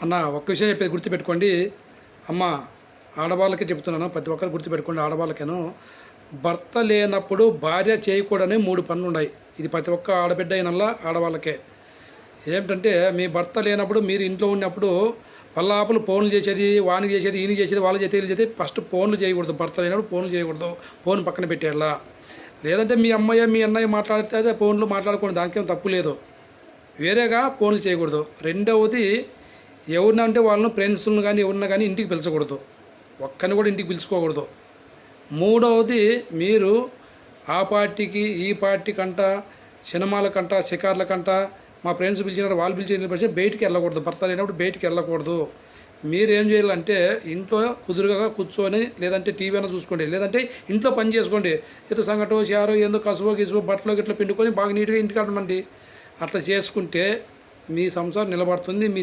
అన్న ఒక్క విషయం చెప్పేది గుర్తుపెట్టుకోండి అమ్మ, ఆడవాళ్ళకి చెప్తున్నాను, ప్రతి ఒక్కరు గుర్తుపెట్టుకోండి. ఆడవాళ్ళకేను భర్త లేనప్పుడు భార్య చేయకూడని 3 పనులు ఉన్నాయి. ఇది ప్రతి ఒక్క ఆడబిడ్డ అయినల్లా ఆడవాళ్ళకే. ఏమిటంటే, మీ భర్త లేనప్పుడు మీరు ఇంట్లో ఉన్నప్పుడు పల్లాపులు ఫోన్లు చేసేది, వానికి చేసేది, ఈయన చేసేది, వాళ్ళు చేసేది, వీళ్ళు చేసేది. ఫస్ట్ ఫోన్లు చేయకూడదు. భర్త లేనప్పుడు ఫోన్లు చేయకూడదు. ఫోన్ పక్కన పెట్టేయాలా. లేదంటే మీ అమ్మయ్య మీ అన్నయ్య మాట్లాడితే అదే ఫోన్లు మాట్లాడుకోండి, దానికేం తప్పు లేదు. వేరేగా ఫోన్లు చేయకూడదు. రెండవది, ఎవరినంటే వాళ్ళను ఫ్రెండ్స్లను కానీ ఎవరిన కానీ ఇంటికి పిలిచకూడదు. ఒక్కరిని కూడా ఇంటికి పిలుచుకోకూడదు. మూడవది, మీరు ఆ పార్టీకి ఈ పార్టీ కంట, సినిమాల కంట, షికార్ల కంట, మా ఫ్రెండ్స్ పిలిచినారు వాళ్ళు పిలిచిన బయటికి వెళ్ళకూడదు. భర్త లేనప్పుడు బయటికి వెళ్ళకూడదు. మీరేం చేయాలంటే ఇంట్లో కుదురుగా కూర్చొని, లేదంటే టీవీ అయినా చూసుకోండి, లేదంటే ఇంట్లో పని చేసుకోండి. ఏదో సంగటో చారో ఏందో కసువో గిసువో బట్టలో గిట్లా పిండుకొని బాగా నీట్గా ఇంటికి అడమండి. అట్లా చేసుకుంటే మీ సంసారం నిలబడుతుంది. మీ